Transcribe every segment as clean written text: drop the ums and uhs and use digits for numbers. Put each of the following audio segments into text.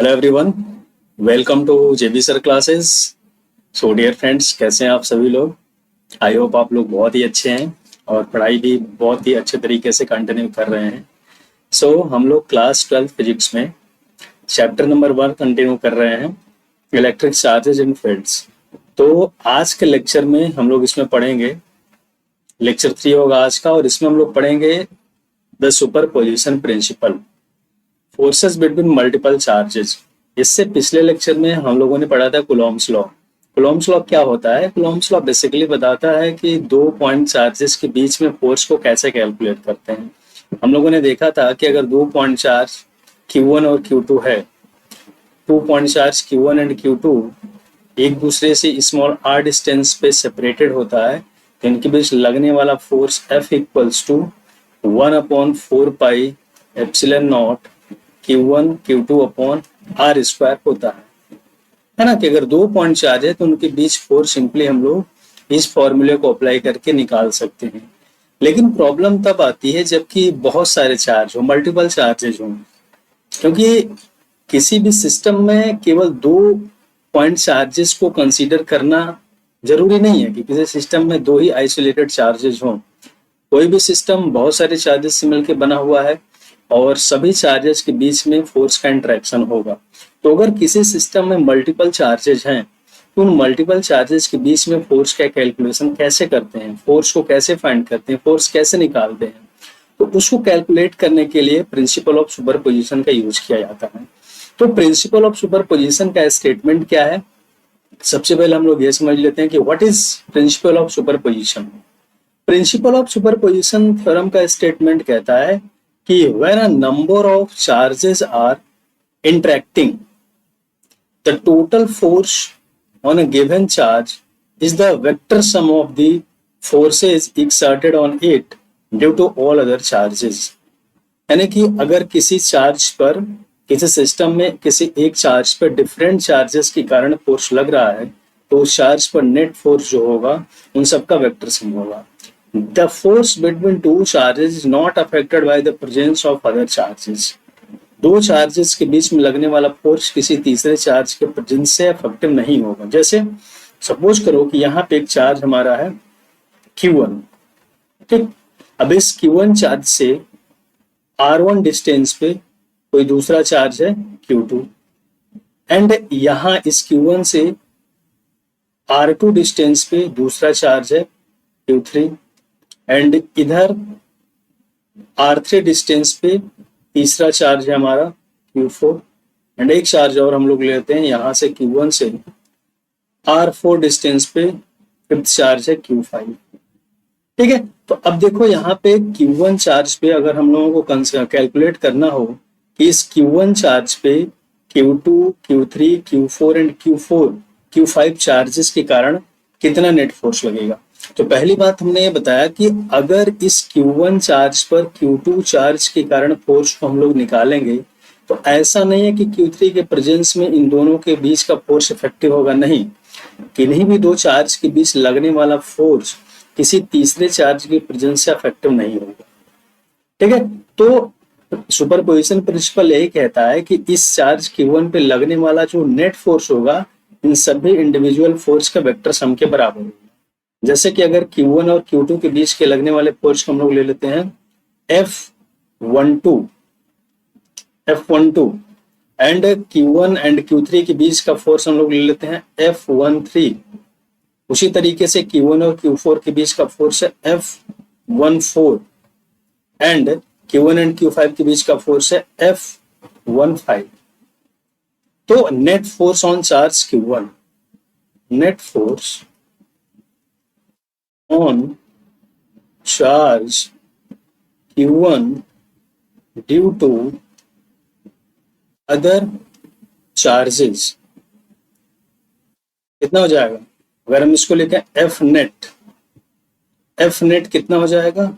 Hello everyone, welcome to JB sir classes. So dear friends, कैसे हैं आप सभी लोग? आई होप आप लोग बहुत ही अच्छे हैं और पढ़ाई भी बहुत ही अच्छे तरीके से कंटिन्यू कर रहे हैं। हम लोग क्लास 12 फिजिक्स में चैप्टर नंबर 1 कंटिन्यू कर रहे हैं, इलेक्ट्रिक चार्जेस इन फील्ड्स। तो आज के लेक्चर में हम लोग इसमें पढ़ेंगे, लेक्चर 3 होगा आज का, और इसमें हम लोग पढ़ेंगे the superposition principle, forces between multiple charges. इससे पिछले लेक्चर में हम लोगों ने पढ़ा था कूलॉम्स लॉ। कूलॉम्स लॉ क्या होता है? कूलॉम्स लॉ बेसिकली बताता है कि दो पॉइंट चार्जेस के बीच में फोर्स को कैसे कैलकुलेट करते हैं। हम लोगों ने देखा था कि अगर दो पॉइंट चार्ज Q1 और Q2 है, 2 point charge Q1 and Q2 एक दूसरे से स्मॉल r डिस्टेंस पे सेपरेटेड होता है, तो इनके बीच लगने वाला force F equals to 1/4πε0 Q1 Q2 upon R square होता है ना। कि अगर दो पॉइंट चार्ज है तो उनके बीच फोर्स सिंपली हम लोग इस फॉर्मूले को अप्लाई करके निकाल सकते हैं। लेकिन प्रॉब्लम तब आती है जबकि बहुत सारे चार्ज हो, मल्टीपल चार्जेज हो, क्योंकि किसी भी सिस्टम में केवल दो पॉइंट चार्जेस को कंसीडर करना जरूरी नहीं है कि किसी सिस्टम में दो ही आइसोलेटेड चार्जेस हों। कोई भी सिस्टम बहुत सारे चार्जेस से मिलकर बना हुआ है और सभी चार्जेस के बीच में फोर्स का इंटरेक्शन होगा। तो अगर किसी सिस्टम में मल्टीपल चार्जेस हैं तो उन मल्टीपल चार्जेस के बीच में फोर्स का कैलकुलेशन कैसे करते हैं, फोर्स को कैसे फाइंड करते हैं, फोर्स कैसे निकालते हैं, तो उसको कैलकुलेट करने के लिए प्रिंसिपल ऑफ सुपरपोजिशन का यूज किया जाता है। तो प्रिंसिपल ऑफ सुपरपोजिशन का स्टेटमेंट क्या है? सबसे पहले हम लोग ये समझ लेते हैं कि what is principle of superposition. Principle of superposition theorem का स्टेटमेंट कहता है कि when a number of charges are interacting, the total force on a given charge is the vector sum of the forces exerted on it due to all other charges। यानी कि अगर किसी charge पर, किसी system में किसी एक charge पर डिफरेंट चार्जेस के कारण फोर्स लग रहा है तो उस चार्ज पर नेट फोर्स जो होगा उन सबका वेक्टर सम होगा। The force between two charges is not affected by the presence of other charges। दो चार्जेस के बीच में लगने वाला फोर्स किसी तीसरे चार्ज के प्रेजेंस से अफेक्टिव नहीं होगा। जैसे सपोज करो कि यहाँ पे एक चार्ज हमारा है Q1, ठीक। अब इस Q1 चार्ज से R1 डिस्टेंस पे कोई दूसरा चार्ज है Q2, एंड यहाँ इस Q1 से R2 डिस्टेंस पे दूसरा चार्ज है Q3, एंड इधर R3 डिस्टेंस पे तीसरा चार्ज है हमारा Q4, एंड एक चार्ज और हम लोग लेते हैं यहाँ से Q1 से R4 डिस्टेंस पे फिफ्थ चार्ज है Q5, ठीक है। तो अब देखो यहाँ पे Q1 चार्ज पे अगर हम लोगों को कैलकुलेट करना हो कि इस Q1 चार्ज पे Q2 Q3 Q4 and Q5 charges के कारण कितना नेट फोर्स लगेगा, तो पहली बात हमने ये बताया कि अगर इस Q1 चार्ज पर Q2 चार्ज के कारण फोर्स को हम लोग निकालेंगे तो ऐसा नहीं है कि Q3 के प्रेजेंस में इन दोनों के बीच का फोर्स इफेक्टिव होगा, नहीं। किन्हीं भी दो चार्ज के बीच लगने वाला फोर्स किसी तीसरे चार्ज के प्रेजेंस से इफेक्टिव नहीं होगा, ठीक है। तो सुपरपोजिशन प्रिंसिपल यही कहता है कि इस चार्ज Q1 पे लगने वाला जो नेट फोर्स होगा इन सभी इंडिविजुअल फोर्स का वेक्टर सम के बराबर होगा। जैसे कि अगर Q1 और Q2 के बीच के लगने वाले फोर्स को हम लोग ले लेते हैं F12 and Q1 and Q3 के बीच का फोर्स हम लोग ले लेते हैं F13। उसी तरीके से Q1 और Q4 के बीच का फोर्स है F14 and Q1 and Q5 के बीच का फोर्स है F15। तो net force on charge Q1, net force on charge Q1 due to other charges कितना हो जाएगा? अगर हम इसको लिखें F net कितना हो जाएगा?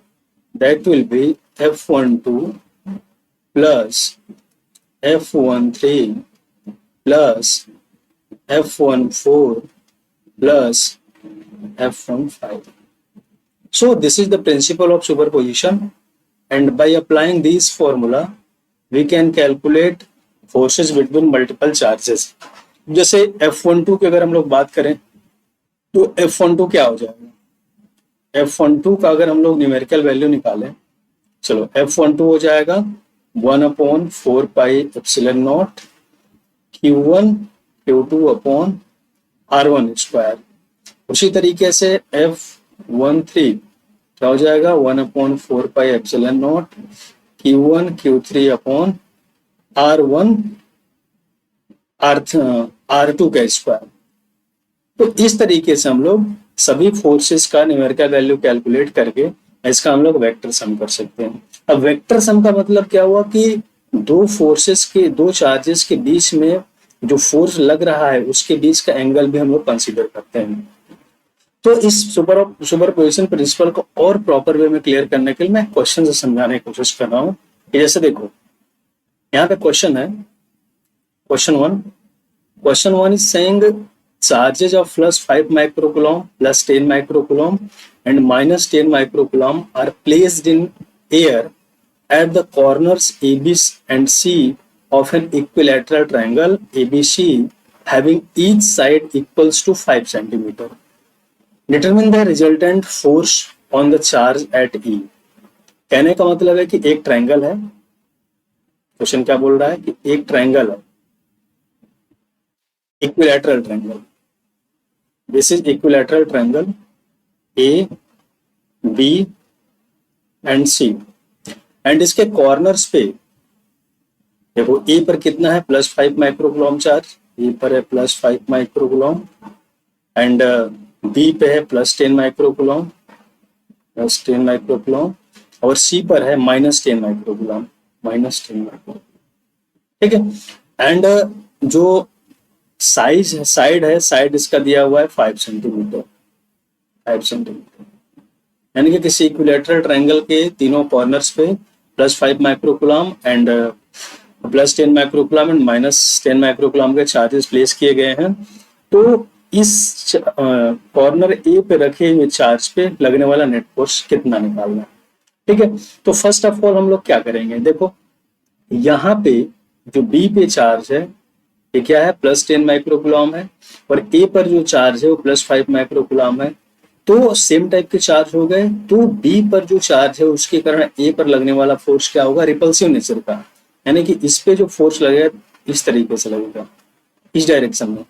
That will be F12 plus F13 plus F14 plus F15। So this is the principle of superposition, and by applying this formula we can calculate forces between multiple charges. जैसे F12 की अगर हम लोग बात करें तो F12 क्या हो जाएगा, F12 का अगर हम लोग न्यूमेरिकल वैल्यू निकालें, चलो F12 हो जाएगा 1/4 pi epsilon not Q1 Q2 upon R1 square. उसी तरीके से F13 क्या हो जाएगा 1/4 pi epsilon not Q1 Q3 upon R1 R2 का स्क्वायर। तो इस तरीके से हम लोग सभी फोर्सेस का न्यूमेरिकल वैल्यू कैलकुलेट करके इसका हम लोग वेक्टर सम कर सकते हैं। अब वेक्टर सम का मतलब क्या हुआ कि दो फोर्सेस के, दो चार्जेस के बीच में जो फोर्स लग रहा है उसके बीच का एंगल भी हम लोग कंसीडर करते हैं। तो इस सुपरपोजिशन प्रिंसिपल को और प्रॉपर वे में क्लियर करने के लिए मैं क्वेश्चन से समझाने की कोशिश कर रहा हूँ। जैसे देखो यहाँ पे क्वेश्चन है, question one is saying charges of plus 5 microcoulomb plus 10 microcoulomb and minus 10 microcoulomb are placed in air at the corners AB and C of an equilateral triangle ABC having each side equals to 5 centimeter. Determine the resultant force on the charge at E. कहने का मतलब है कि एक triangle है, question क्या बोल रहा है कि एक ट्रायंगल है, equilateral triangle. This is equilateral triangle A, B and C and इसके कॉर्नर्स पे देखो A पर कितना है +5 माइक्रोकूलम चार्ज, A पर है +5 माइक्रोकूलम एंड B पे है +10 माइक्रोकूलम, और C पर है -10 माइक्रोकूलम, ठीक है। एंड जो साइड है, साइड इसका दिया हुआ है 5 सेंटीमीटर, यानी कि किसी इक्विलैटरल ट्रायंगल के तीनों कॉर्नर्स पे +5 microcoulomb and +10 microcoulomb and -10 microcoulomb के चार्जेस प्लेस किए गए हैं। तो इस कॉर्नर ए पे रखे हुए चार्ज पे लगने वाला नेट फोर्स कितना निकालना है, ठीक है। तो फर्स्ट ऑफ ऑल हम लोग क्या करेंगे, देखो यहाँ पे जो बी पे चार्ज है ये क्या है +10 माइक्रोकूलम है और ए पर जो चार्ज है वो +5 माइक्रोकूलम है। तो सेम टाइप के चार्ज हो गए, तो बी पर जो चार्ज है उसके कारण ए पर लगने वाला फोर्स क्या होगा, रिपल्सिव नेचर का, यानी कि इस पे जो फोर्स लगेगा इस तरीके से लगेगा, इस डायरेक्शन में,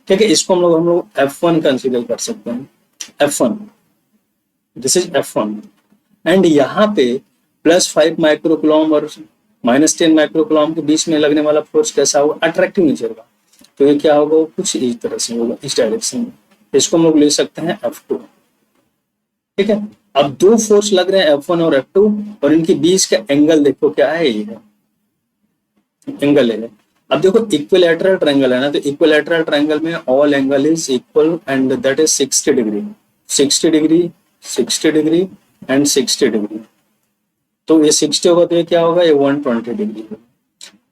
ठीक है। इसको हम लोग F1 कंसीडर कर सकते हैं, F1, this is F1। And यहाँ पे +5 माइक्रोकूलम और -10 माइक्रोकूलम के बीच में लगने वाला फोर्स कैसा होगा, अट्रैक्टिव नेचर का। तो ये क्या होगा, कुछ इस तरह से होगा, इस डायरेक्शन में। इसको हम लोग ले सकते हैं F2, ठीक है। अब दो फोर्स लग रहे हैं F1 और F2 और इनके बीच का एंगल देखो क्या है, ये है एंगल है। अब देखो इक्विलैटरल ट्रायंगल है ना, तो इक्विलैटरल ट्रायंगल में all angle is equal and that is 60 degree, 60 degree, 60 degree and 60 degree. तो ये 60 होगा तो ये क्या होगा, ये 120 डिग्री।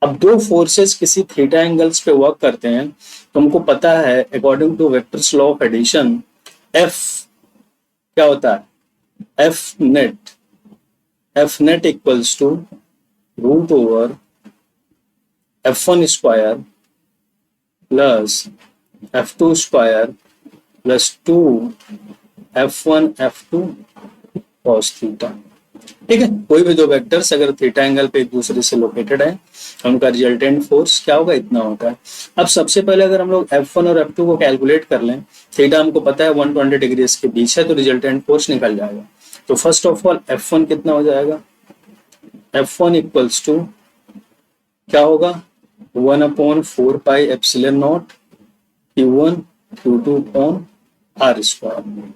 अब दो फोर्सेस किसी थीटा एंगल्स पे वर्क करते हैं तो हमको पता है according to vectors law of addition F क्या होता है, F net इक्वल्स टू √ओवर F1 square plus F2 square plus 2 F1 F2 cos theta, ठीक है। कोई भी दो वेक्टर्स अगर थीटा एंगल पे एक दूसरे से लोकेटेड है तो उनका रिजल्टेंट फोर्स क्या होगा, इतना होता है। अब सबसे पहले अगर हम लोग F1 और F2 को कैलकुलेट कर लें, थीटा हमको पता है 120 डिग्री इसके बीच है, तो रिजल्टेंट फोर्स निकल जाएगा। तो फर्स्ट ऑफ ऑल F1 कितना हो जाएगा, F1 इक्वल्स टू क्या होगा 1/4 pi epsilon not Q1 Q2 upon R square.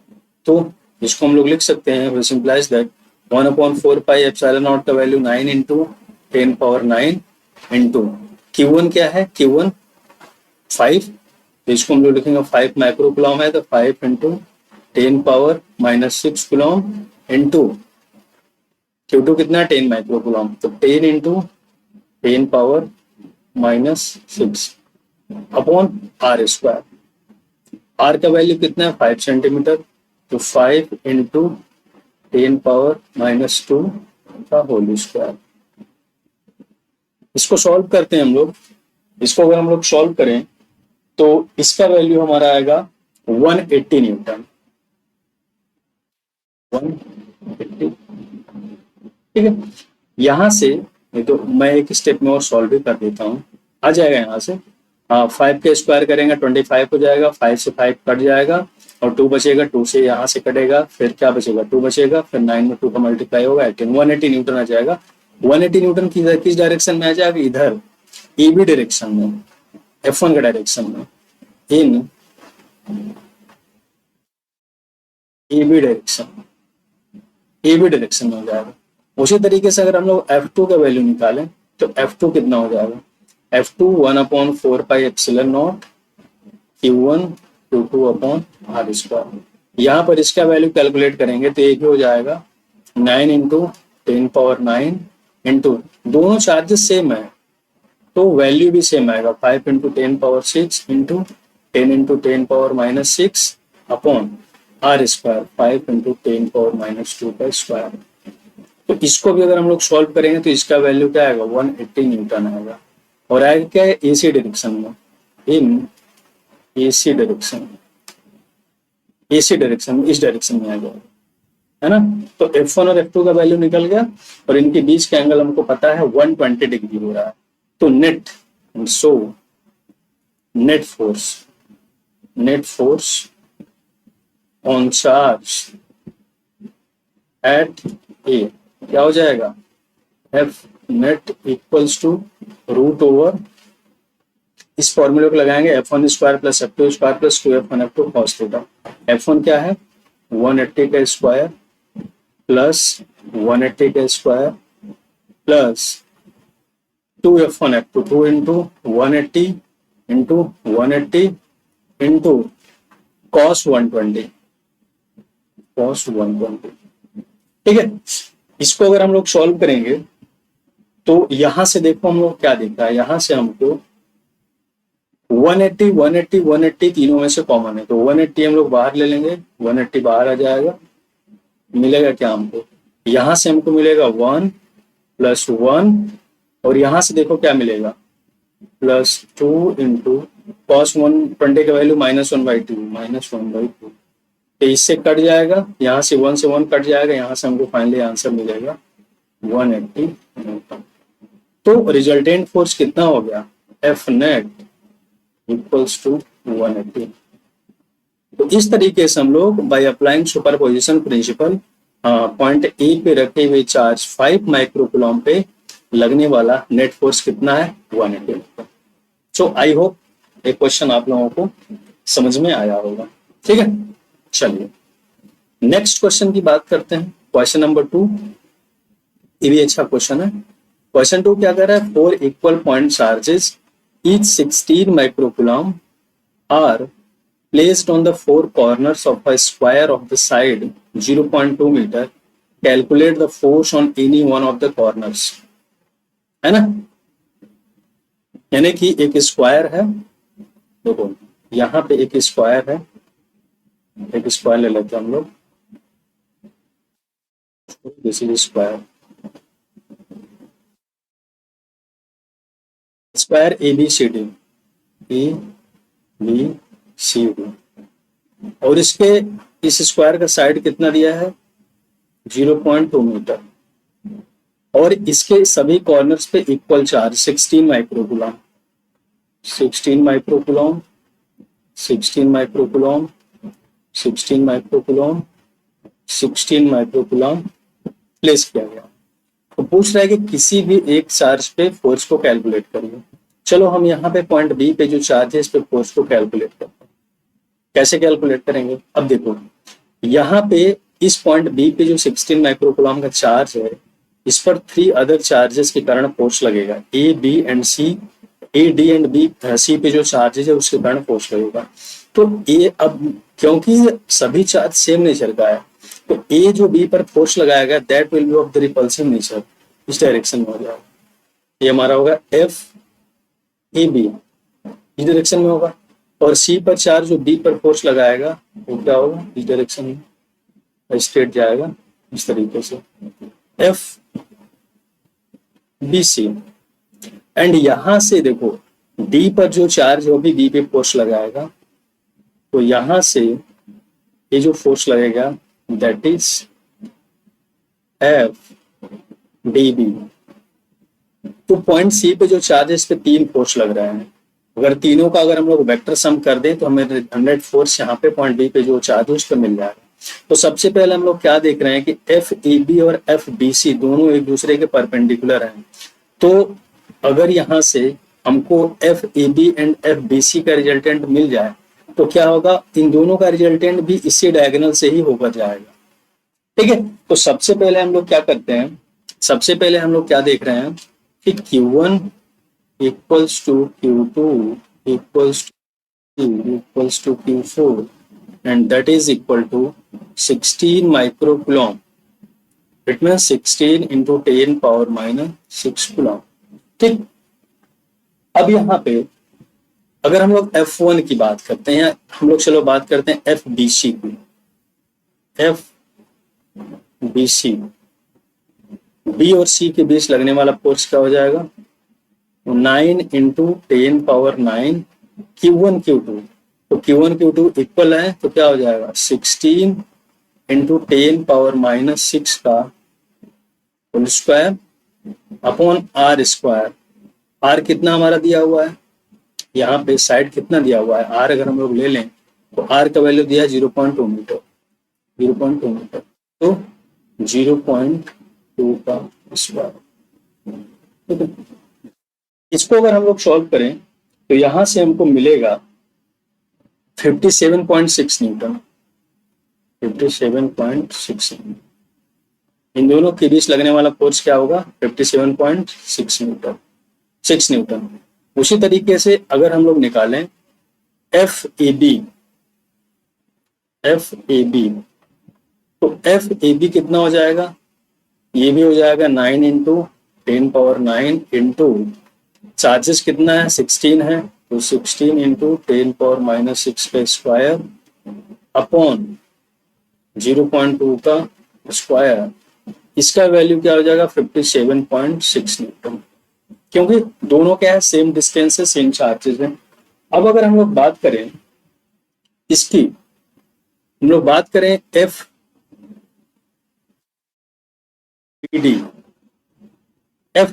तो इसको हम लोग लिख सकते हैं, which implies that 1/4 pi epsilon not का वैल्यू 9 × 10⁹ इंटू Q1 क्या है, Q1 5, तो इसको हम लोग लिखेंगे 5 माइक्रोकूलम है तो 5 × 10⁻⁻6 कूलम इंटू Q2 कितना है 10 माइक्रोकूलम, तो 10 × 10⁻6 अपॉन R स्क्वायर। R का वैल्यू कितना है 5 सेंटीमीटर, तो 5 × 10⁻⁻2 का होल स्क्वायर। इसको सॉल्व करते हैं हम लोग। इसको अगर हम लोग सॉल्व करें तो इसका वैल्यू हमारा आएगा 180 न्यूटन, 180। ठीक है, यहां से ये तो मैं एक स्टेप में और सॉल्व भी कर देता हूँ, आ जाएगा यहाँ से। 5 के स्क्वायर करेंगे 25 हो जाएगा, 5 से 5 कट जाएगा और 2 बचेगा, 2 से यहाँ से कटेगा, फिर क्या बचेगा, 2 बचेगा, फिर 9 में 2 का मल्टीप्लाई होगा 18, 180 न्यूटन आ जाएगा। 180 न्यूटन किस डायरेक्शन में आ जाएगा, इधर AB डायरेक्शन में, F1 के डायरेक्शन में, इन AB डायरेक्शन, AB डायरेक्शन में हो जाएगा। उसी तरीके से अगर हम लोग F2 का वैल्यू निकालें तो F2 कितना हो जाएगा, F2 1/4πε0 Q1 Q2 upon R square. यहाँ पर इसका वैल्यू कैलकुलेट करेंगे तो एक ही हो जाएगा 9 इंटू 10⁹ इंटू, दोनों चार्जेस सेम है तो वैल्यू भी सेम आएगा, 5 into 10⁶ into 10 into 10⁻⁻6 upon R square, 5 into 10⁻⁻2 का स्क्वायर। तो इसको भी अगर हम लोग सॉल्व करेंगे तो इसका वैल्यू क्या आएगा, 180 न्यूटन आएगा। और आएगा क्या है, AC डायरेक्शन में, इन AC डायरेक्शन, AC डायरेक्शन में, इस डायरेक्शन में आ जाएगा, है ना। तो F1 और F2 का वैल्यू निकल गया और इनके बीच का एंगल हमको पता है 120 डिग्री हो रहा है। तो net force on charge at A क्या हो जाएगा, F नेट इक्वल्स टू √, इस फॉर्मूले को लगाएंगे F1 square plus F2 square plus 2F1 F2 cos theta. F1 क्या है, 180 का स्क्वायर प्लस 180 का square plus 2F1 F2, 2 into 180 into 180 into cos 120, ठीक है। इसको अगर हम लोग सॉल्व करेंगे तो यहां से देखो हम लोग क्या दिख रहा है, यहां से हमको 180 180 180 तीनों में से कॉमन है तो 180 हम लोग बाहर ले लेंगे, 180 बाहर आ जाएगा, मिलेगा क्या हमको, यहां से हमको मिलेगा 1 + 1 और यहां से देखो क्या मिलेगा, +2 इंटू कॉस 120 का वैल्यू -1/2 तो इससे कट जाएगा, यहाँ से 1 से 1 कट जाएगा, यहाँ से हमको फाइनली आंसर मिलेगा 180 न्यूटन। तो रिजल्टेंट फोर्स कितना हो गया, F नेट इक्वल्स टू 180। तो इस तरीके से हम लोग by applying superposition principle point A पे रखे हुए चार्ज 5 माइक्रोकूलम पे लगने वाला नेट फोर्स कितना है, 180 न्यूटन। सो आई होप ये क्वेश्चन आप लोगों को समझ में आया होगा, ठीक है। चलिए नेक्स्ट क्वेश्चन की बात करते हैं, क्वेश्चन नंबर 2। ये भी अच्छा क्वेश्चन है। क्वेश्चन 2 क्या कर रहा है, 4 equal point charges each 16 microcoulomb are placed on the 4 corners of a square of the side 0.2 meter. Calculate the force on any one of the corners, है ना। यानी कि एक स्क्वायर है, देखो यहाँ पे एक स्क्वायर है, एक स्क्वायर ले लेते हैं हम लोग, this is square, square ABCD और इसके इस स्क्वायर का साइड कितना दिया है, 0.2 मीटर और इसके सभी कॉर्नर्स पे equal charge 16 microcoulomb 16 microcoulomb 16 microcoulomb 16 microcoulomb 16 microcoulomb place किया गया। तो पूछ रहा है कि किसी भी एक चार्ज पे फोर्स को कैलकुलेट करिए। चलो हम यहाँ पे पॉइंट बी पे जो चार्ज है इस पे फोर्स को कैलकुलेट करते हैं। कैसे कैलकुलेट करेंगे, अब देखो यहाँ पे इस पॉइंट बी पे जो 16 माइक्रोकूलम का चार्ज है इस पर 3 अदर चार्जेस के कारण फोर्स लगेगा, A B and C, A D and B C पे जो चार्जेस है उसके कारण फोर्स लगेगा। तो ए, अब क्योंकि सभी चार्ज सेम नेचर का है तो ए जो बी पर फोर्स लगाया गया that will be of the repulsive nature, इस डायरेक्शन में हो जाएगा। ये हमारा होगा एफ ए बी, इस डायरेक्शन में होगा और सी पर चार्ज जो बी पर फोर्स लगाएगा वो क्या होगा, इस डायरेक्शन में स्ट्रेट जाएगा इस तरीके से एफ बी सी। एंड यहां से देखो डी पर जो चार्ज वो भी डी पे फोर्स लगाएगा, तो यहां से ये जो फोर्स लगेगा that is F D B. तो पॉइंट सी पे जो चार्ज है इस पे 3 फोर्स लग रहे हैं। अगर तीनों का अगर हम लोग वेक्टर सम कर दें तो हमें 100 फोर्स यहाँ पे पॉइंट बी पे जो चार्ज है उस पर मिल जाएगा। तो सबसे पहले हम लोग क्या देख रहे हैं कि एफ ए बी और एफ बी सी दोनों एक दूसरे के परपेंडिकुलर हैं। तो अगर यहाँ से हमको F A B and F B C का रिजल्टेंट मिल जाए तो क्या होगा, इन दोनों का रिजल्टेंट भी इसी डायगोनल से ही होकर जाएगा। ठीक है, तो सबसे पहले हम लोग क्या करते हैं, सबसे पहले हम लोग क्या देख रहे हैं कि Q1 equals to Q2 equals to Q4 and that is equal to 16 microcoulomb. It means 16 into 10 power minus 6 coulomb. ठीक, अब यहाँ पे अगर हम लोग F1 की बात करते हैं, हम लोग चलो बात करते हैं FBC की। FBC B और C के बीच लगने वाला फोर्स क्या हो जाएगा, 9 into 10 power 9 Q1 Q2। तो Q1 Q2 इक्वल है तो क्या हो जाएगा 16 into 10 power minus 6 का whole square upon R square. R कितना हमारा दिया हुआ है, यहाँ पे साइड कितना दिया हुआ है, आर अगर हम लोग ले लें तो आर का वैल्यू दिया है 0.2 मीटर, 0.2 मीटर, तो 0.2 का स्क्वायर। ठीक है, इसको अगर हम लोग सॉल्व करें तो यहां से हमको मिलेगा 57.6 न्यूटन, 57.6। इन दोनों के बीच लगने वाला फोर्स क्या होगा 57.6 न्यूटन, 6 न्यूटन। उसी तरीके से अगर हम लोग निकालें एफ ए बी, तो एफ ए बी कितना हो जाएगा, ये भी हो जाएगा 9 इंटू 10 पावर 9 इंटू चार्जेस कितना है 16 है, तो 16 इंटू 10 पावर माइनस 6 का स्क्वायर अपॉन 0.2 का स्क्वायर। इसका वैल्यू क्या हो जाएगा 57.6 न्यूटन, क्योंकि दोनों क्या है सेम डिस्टेंस है, सेम चार्जेस है। अब अगर हम लोग बात करें इसकी, हम लोग बात करें एफ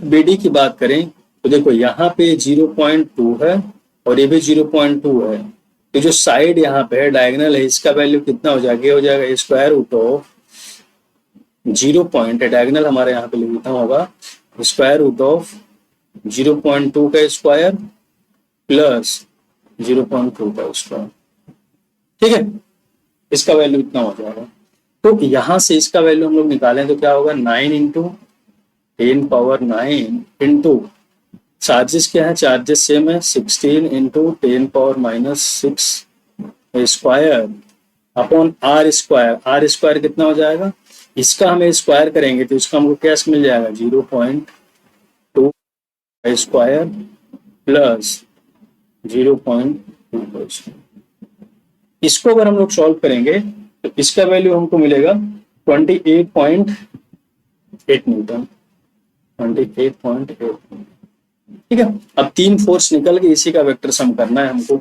बी डी की बात करें तो देखो यहाँ पे 0.2 है और ये भी 0.2 है, तो जो साइड यहाँ पे है डायगोनल है इसका वैल्यू कितना हो जाएगा, ये हो जाएगा square root of 0 point, diagonal हमारे यहाँ पे लिखना होगा स्क्वायर रूट ऑफ 0.2 का स्क्वायर प्लस 0.2 का स्क्वायर। ठीक है, इसका वैल्यू इतना हो जाएगा। तो यहां से इसका वैल्यू हम लोग निकालें तो क्या होगा 9 इंटू 10 पावर 9 इंटू चार्जेस क्या है, चार्जेस सेम है 16 into 10 power minus 6 square upon R square. R square कितना हो जाएगा, इसका हमें स्क्वायर करेंगे तो इसका हमको क्या मिल जाएगा 0.2 स्क्वायर प्लस 0.2। इसको अगर हम लोग सॉल्व करेंगे तो इसका वैल्यू हमको मिलेगा 28.8 न्यूटन, 28.8। ठीक है, अब 3 फोर्स निकल के इसी का वेक्टर सम करना है हमको।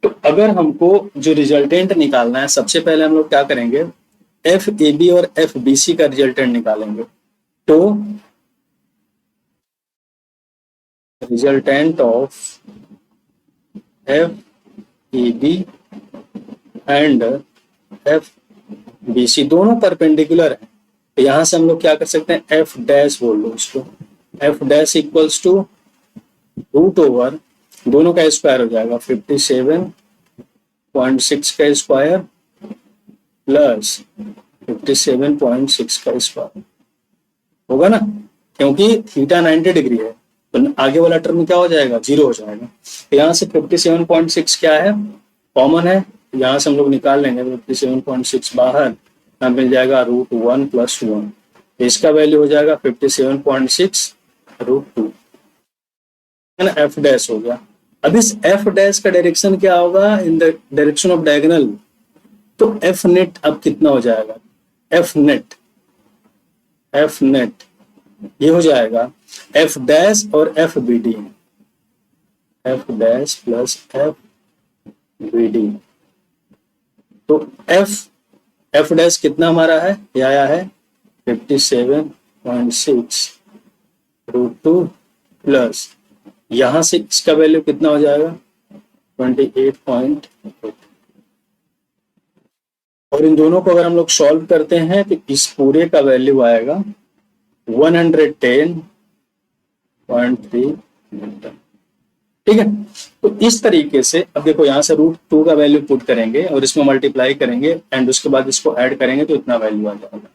तो अगर हमको जो रिजल्टेंट निकालना है सबसे पहले हम लोग क्या करेंगे, एफ ए बी और एफ बी सी का रिजल्टेंट निकालेंगे। तो resultant of F A B and F B C दोनों परपेंडिकुलर है, तो यहां से हम लोग क्या कर सकते हैं एफ डैश बोल लो इसको, F dash equals to root over दोनों का स्क्वायर हो जाएगा 57.6 का स्क्वायर प्लस 57.6 का स्क्वायर होगा ना, क्योंकि थीटा 90 डिग्री है तो आगे वाला टर्म क्या हो जाएगा 0 हो जाएगा। तो यहाँ से 57.6 क्या है कॉमन है, यहाँ से हम लोग निकाल लेंगे 57.6 बाहर, यहाँ मिल जाएगा √1 + 1, इसका वैल्यू हो जाएगा 57.6 √2 है ना, एफ डैश हो गया। अब इस एफ डैश का डायरेक्शन क्या होगा in the direction of diagonal, तो एफ नेट अब कितना हो जाएगा, एफ नेट ये हो जाएगा एफ डैश और F B D, F dash plus F V D. तो एफ डैश कितना हमारा है, ये आया है 57.6 रूट 2 प्लस यहां से इसका वैल्यू कितना हो जाएगा 28. और इन दोनों को अगर हम लोग सॉल्व करते हैं तो इस पूरे का वैल्यू आएगा 110.3 न्यूटन। ठीक है, तो इस तरीके से अब देखो यहाँ से रूट 2 का वैल्यू पुट करेंगे और इसमें मल्टीप्लाई करेंगे एंड उसके बाद इसको ऐड करेंगे तो इतना वैल्यू आ जाएगा।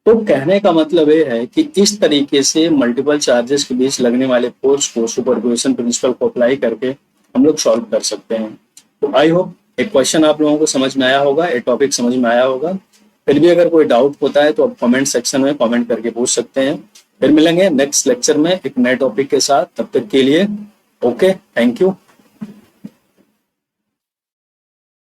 तो कहने का मतलब ये है कि इस तरीके से मल्टीपल चार्जेस के बीच लगने वाले फोर्स को सुपरपोजिशन प्रिंसिपल को अप्लाई करके हम लोग सॉल्व कर सकते हैं। तो आई होप एक क्वेश्चन आप लोगों को समझ में आया होगा, एक टॉपिक समझ में आया होगा। फिर भी अगर कोई डाउट होता है तो आप कमेंट सेक्शन में कमेंट करके पूछ सकते हैं। फिर मिलेंगे नेक्स्ट लेक्चर में एक नए टॉपिक के साथ, तब तक के लिए ओके, थैंक यू।